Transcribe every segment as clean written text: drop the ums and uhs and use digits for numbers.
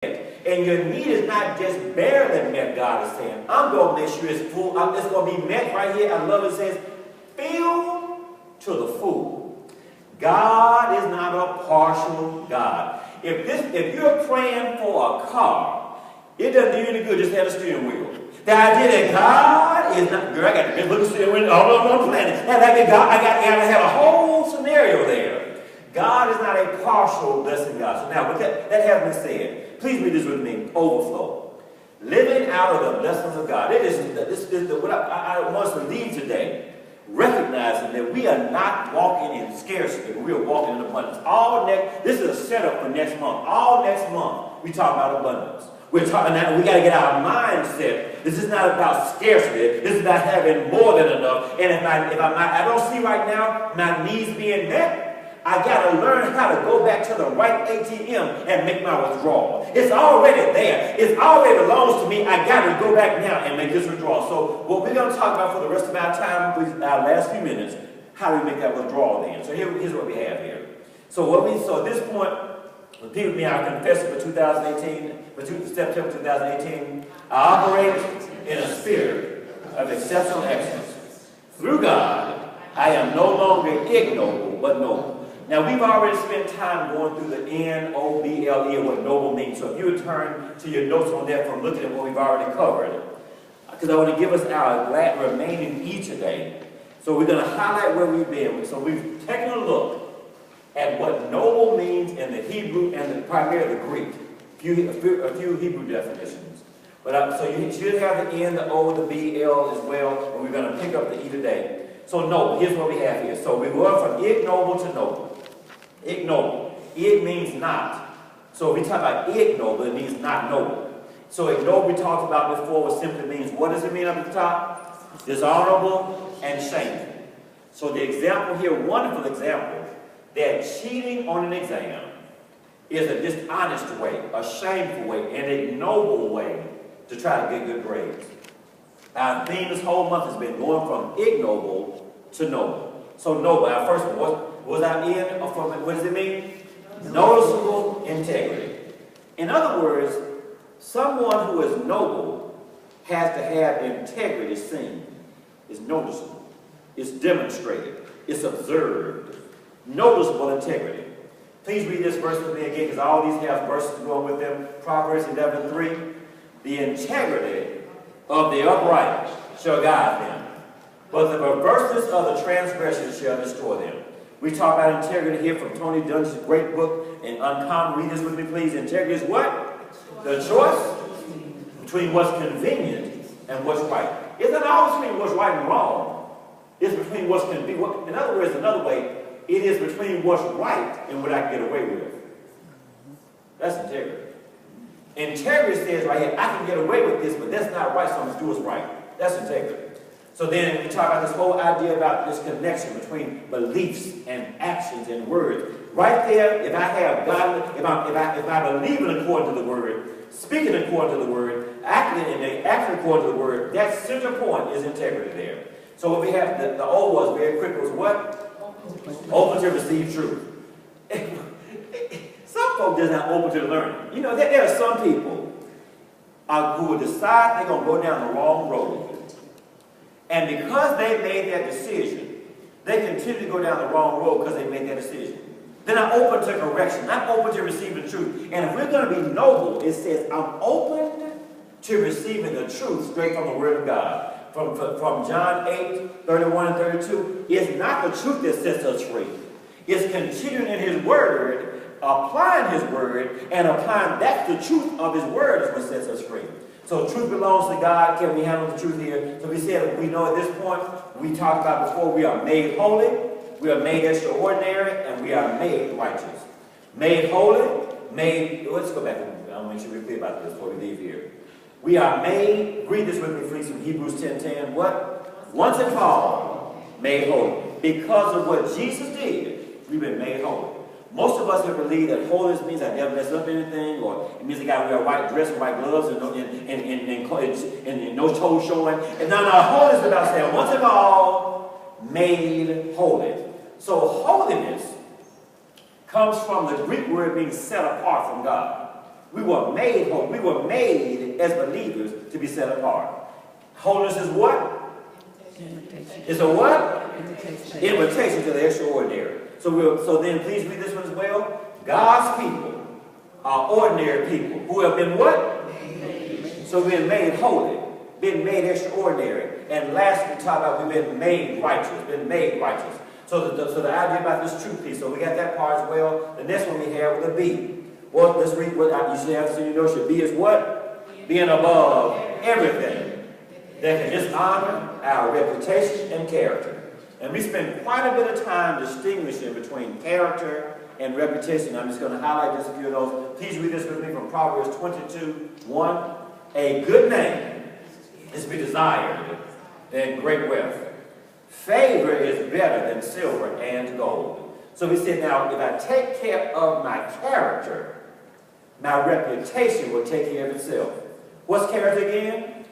And your need is not just barely met, God is saying. I'm going to make sure it's full. It's going to be met right here. I love it. It says, filled to the full. God is not a partial God. If you're praying for a car, it doesn't do you any good just to have a steering wheel. The idea that God is not, girl, I got to look at the steering wheel all over the planet. And I got to have a whole scenario there. God is not a partial blessing God. So now, with that having been said, please read this with me. Overflow. Living out of the blessings of God. This is what I want us to leave today. Recognizing that we are not walking in scarcity, but we are walking in abundance. This is a setup for next month. All next month, we talk about abundance. We're talking now, we got to get our mindset. This is not about scarcity. This is about having more than enough. And if I don't see right now my needs being met, I got to learn how to go back to the right ATM and make my withdrawal. It's already there. It already belongs to me. I got to go back now and make this withdrawal. So what we're going to talk about for the rest of our time, our last few minutes, how do we make that withdrawal then? So here's what we have here. So at this point, repeat with me our confession for 2018, for September 2018. I operate in a spirit of exceptional excellence. Through God, I am no longer ignoble, but noble. Now, we've already spent time going through the N-O-B-L-E and what noble means. So if you would turn to your notes on that from looking at what we've already covered, because I want to give us our remaining E today. So we're going to highlight where we've been. So we've taken a look at what noble means in the Hebrew and primarily the Greek. A few Hebrew definitions. But so you should have the N, the O, the B, L as well. And we're going to pick up the E today. So noble, here's what we have here. So we're going from ignoble to noble. Ignoble. It means not. So if we talk about ignoble, it means not noble. So ignoble we talked about before, it simply means, what does it mean up at the top? Dishonorable and shameful. So the example here, wonderful example, that cheating on an exam is a dishonest way, a shameful way, an ignoble way to try to get good grades. Our theme this whole month has been going from ignoble to noble. So noble, our first one, what was our in? What does it mean? Noticeable integrity. In other words, someone who is noble has to have integrity seen. It's noticeable. It's demonstrated. It's observed. Noticeable integrity. Please read this verse with me again, because all these have verses going with them. Proverbs 11:3. The integrity of the upright shall guide them, but the perverseness of the transgressors shall destroy them. We talk about integrity here from Tony Dungy's great book, and Uncommon. Read this with me, please. Integrity is what? The choice between what's convenient and what's right. It's not always between what's right and wrong. It's between what's convenient. In other words, another way, it is between what's right and what I can get away with. That's integrity. Integrity says right here, I can get away with this, but that's not right, so I'm going to do what's right. That's integrity. So then we talk about this whole idea about this connection between beliefs and actions and words. Right there, if I have God, if I believe in according to the word, speaking according to the word, acting according to the word, that center point is integrity there. So what we have, the old was very quick, was what? Open to receive truth. Some folks just not open to learning. You know, there are some people who will decide they're going to go down the wrong road. And because they made that decision, they continue to go down the wrong road because they made that decision. They're not open to correction, not open to receiving truth. And if we're going to be noble, it says, I'm open to receiving the truth straight from the Word of God. From John 8:31 and 32, it's not the truth that sets us free. It's continuing in His Word, applying His Word, and applying that the truth of His Word is what sets us free. So truth belongs to God. Can we handle the truth here? So we said, we know at this point, we talked about before, we are made holy, we are made extraordinary, and we are made righteous. Made holy, let's go back. I'll make sure we're clear about this before we leave here. We are made, read this with me please from Hebrews 10:10, what? Once and for all, made holy. Because of what Jesus did, we've been made holy. Most of us have believed that holiness means I never mess up anything, or it means I got to wear a white dress and white gloves and no toes showing. And now holiness is about saying once and for all, made holy. So holiness comes from the Greek word being set apart from God. We were made holy. We were made as believers to be set apart. Holiness is what? It's a what? Invitation to the extraordinary. So then please read this one as well. God's people are ordinary people who have been what? So we've been made holy, been made extraordinary. And lastly, we talk about we've been made righteous, been made righteous. So the idea about this truth piece, so we got that part as well. The next one we have with a B. Well, let's read what you should have so you know should be is what? Being above everything that can dishonor our reputation and character. And we spend quite a bit of time distinguishing between character and reputation. I'm just going to highlight just a few of those. Please read this with me from Proverbs 22:1. A good name is to be desired than great wealth. Favor is better than silver and gold. So we said, now, if I take care of my character, my reputation will take care of itself. What's character again?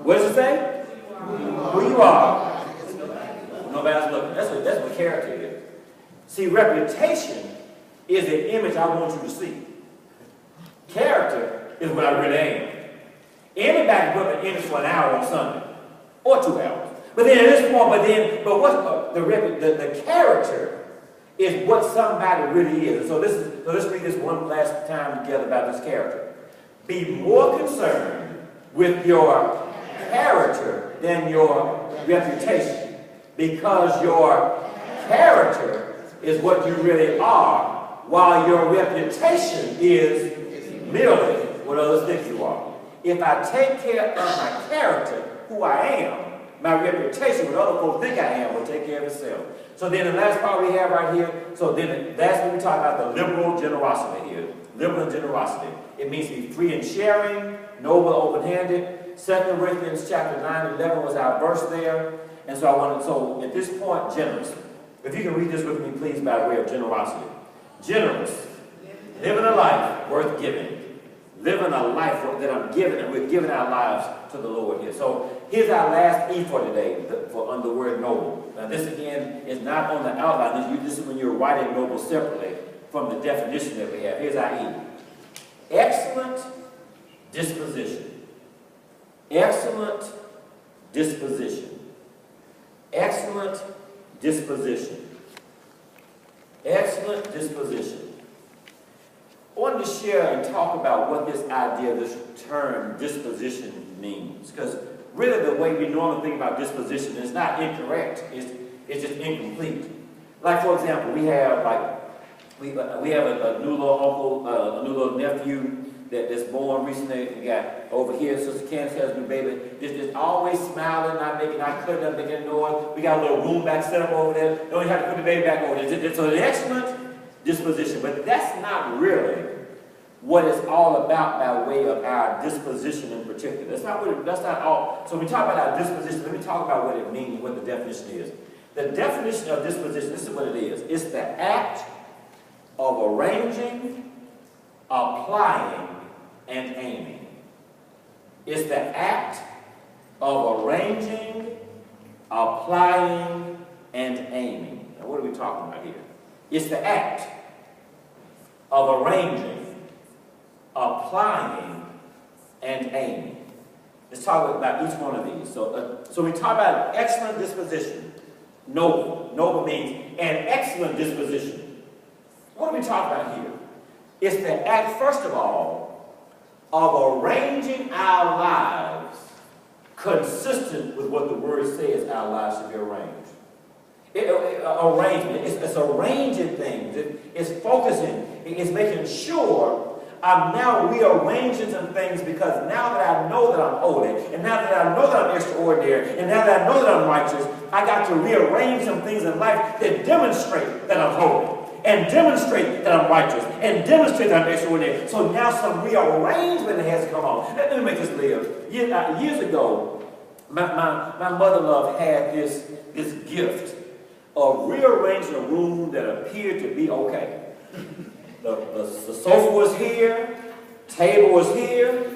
What does it say? Who you are. Nobody's looking. That's what character is. See, reputation is the image I want you to see. Character is what I really am. Anybody can put an image for an hour on Sunday or 2 hours. But then at this point, what's the character is what somebody really is. So let's read this one last time together about this character. Be more concerned with your character than your reputation, because your character is what you really are, while your reputation is merely what others think you are. If I take care of my character, who I am, my reputation, what other folks think I am, will take care of itself. So then the last part we have right here, so then that's when we talk about the liberal generosity here. Liberal generosity. It means to be free in sharing, noble, open-handed. 2 Corinthians chapter 9:11 was our verse there. And so at this point, generous. If you can read this with me, please, by way of generosity. Generous. Living a life worth giving. Living a life that I'm giving, and we're giving our lives to the Lord here. So here's our last E for today, on the word noble. Now this again is not on the outline. This is when you're writing noble separately from the definition that we have. Here's our E. Excellent disposition. Excellent disposition. Excellent disposition. Excellent disposition. I wanted to share and talk about what this idea, this term disposition means. Because really the way we normally think about disposition is not incorrect. It's just incomplete. Like for example, we have a new little uncle, a new little nephew that's born recently. We got over here, Sister Candace has a new baby. Just always smiling, not cutting up, making noise. We got a little room back set up over there. Don't even have to put the baby back over there. So an excellent disposition. But that's not really what it's all about by way of our disposition in particular. That's not all. So when we talk about our disposition, let me talk about what it means, what the definition is. The definition of disposition, this is what it is. It's the act of arranging, applying, and aiming. It's the act of arranging, applying, and aiming. Now what are we talking about here? It's the act of arranging, applying, and aiming. Let's talk about each one of these. So we talk about excellent disposition. Noble. Noble means an excellent disposition. What are we talking about here? It's the act, first of all, of arranging our lives consistent with what the Word says our lives should be arranged. Arrangement. It's arranging things. It's focusing. It's making sure I'm now rearranging some things, because now that I know that I'm holy, and now that I know that I'm extraordinary, and now that I know that I'm righteous, I got to rearrange some things in life that demonstrate that I'm holy, and demonstrate that I'm righteous, and demonstrate that I'm extraordinary. So now some rearrangement has come on. Let me make this live. Years ago, my mother-in-law had this gift of rearranging a room that appeared to be okay. The sofa was here, table was here,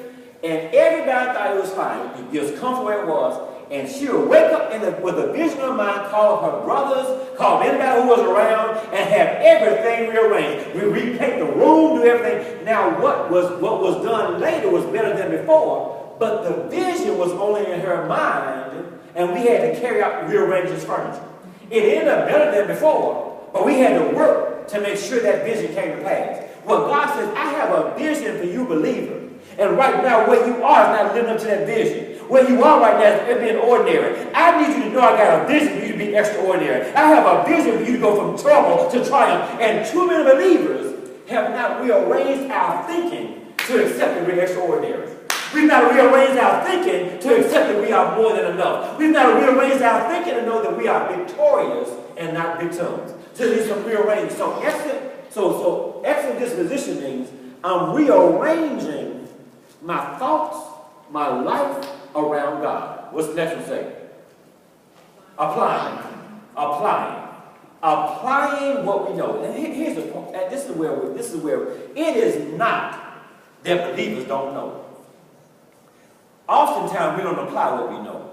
and everybody thought it was fine. It was comfortable where it was, And she would wake up with a vision of mind, call her brothers, call anybody who was around, and have everything rearranged. We repaint the room, do everything. Now, what was done later was better than before, but the vision was only in her mind, and we had to carry out, rearrange this furniture. It ended up better than before, but we had to work to make sure that vision came to pass. Well, God says, I have a vision for you, believer. And right now, where you are is not living up to that vision. Where you are right now is being ordinary. I need you to know I got a vision for you to be extraordinary. I have a vision for you to go from trouble to triumph. And too many believers have not rearranged our thinking to accept that we're extraordinary. We've not rearranged our thinking to accept that we are more than enough. We've not rearranged our thinking to know that we are victorious and not victims. So there's some rearranging. So excellent disposition means I'm rearranging my thoughts, my life around God. What's the next one say? Applying. Applying. Applying what we know. And here's the point. This is where it is not that believers don't know. Oftentimes we don't apply what we know.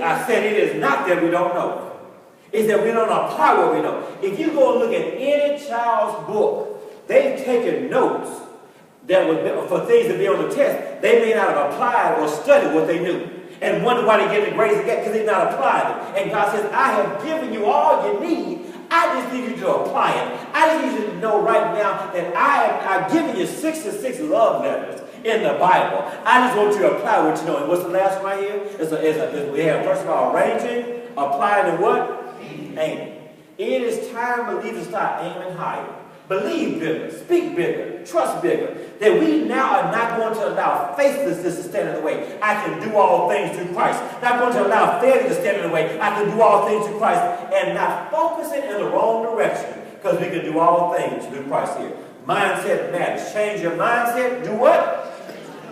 I said it is not that we don't know. It's that we don't apply what we know. If you go and look at any child's book, they've taken notes that would for things to be on the test. They may not have applied or studied what they knew. And wonder why they get the grades they get because they've not applied it. And God says, I have given you all you need. I just need you to apply it. I just need you to know right now that I've given you 66 love letters in the Bible. I just want you to apply what you know. And what's the last one right here? We have, first of all, arranging, applying, and what? Aiming. It is time believers start aiming higher. Believe bigger, speak bigger, trust bigger. That we now are not going to allow faithlessness to stand in the way. I can do all things through Christ. Not going to allow failure to stand in the way. I can do all things through Christ. And not focusing in the wrong direction. Because we can do all things through Christ here. Mindset matters. Change your mindset. Do what?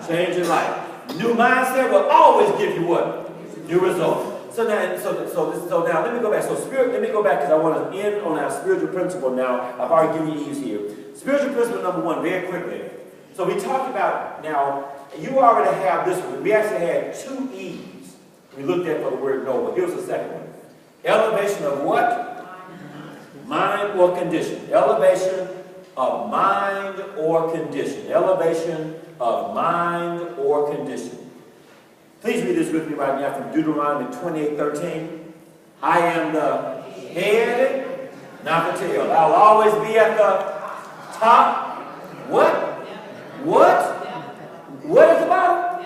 Change your life. New mindset will always give you what? New results. So now let me go back. Let me go back because I want to end on our spiritual principle now. I've already given you E's here. Spiritual principle number one, very quickly. So we talked about now, you already have this one. We actually had 2 E's we looked at for the word know, but here's the second one. Elevation of what? Mind or condition. Elevation of mind or condition. Elevation of mind or condition. Please read this with me right now from Deuteronomy 28:13. I am the head, not the tail. I'll always be at the top. What? What? What is the bottom?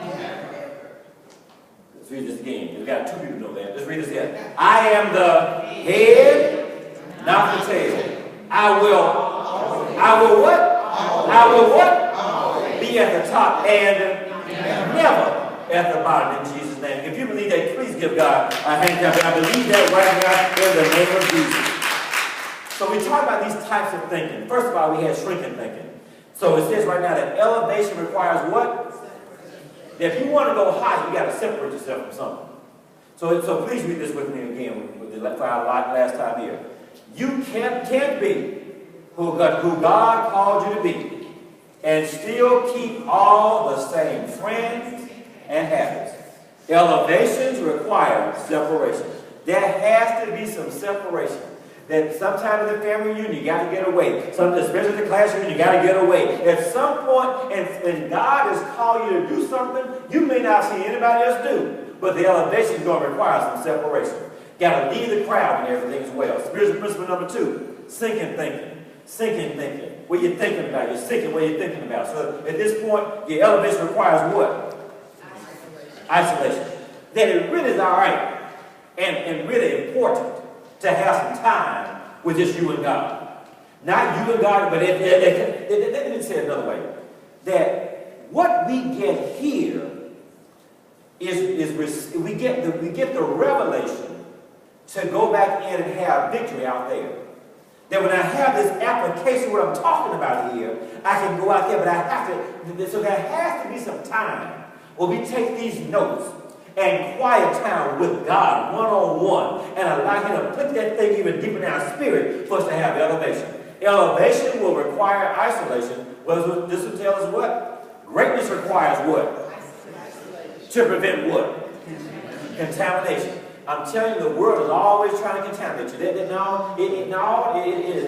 Let's read this again. We've got 2 people know that. Let's read this again. I am the head, not the tail. I will what? I will what? Be at the top and never at the bottom in Jesus' name. If you believe that, please give God a hand clap. I believe that right now in the name of Jesus. So we talk about these types of thinking. First of all, we had shrinking thinking. So it says right now that elevation requires what? That if you want to go high, you got to separate yourself from something. So please read this with me again for our last time here. You can't be who God called you to be and still keep all the same friends and habits. Elevations require separation. There has to be some separation. That sometime in the family reunion, you got to get away. Especially the class reunion, you got to get away. At some point, and when God has called you to do something, you may not see anybody else do. But the elevation is going to require some separation. Got to leave the crowd and everything as well. Spiritual principle number 2, sinking thinking. Sinking thinking. What you're thinking about. You're sinking what you're thinking about. So at this point, your elevation requires what? Isolation. That it really is all right and really important to have some time with just you and God. Not you and God, but let me say it another way. That what we get here is we get the revelation to go back in and have victory out there. That when I have this application, what I'm talking about here, I can go out there, but I have to, so there has to be some time where we take these notes and quiet time with God, one-on-one, and allow Him to put that thing even deeper in our spirit for us to have elevation. Elevation will require isolation. Well, this will tell us what? Greatness requires what? To prevent what? Contamination. I'm telling you, the world is always trying to contaminate you.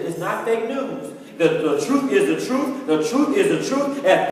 It's not fake news. The truth is the truth. The truth is the truth.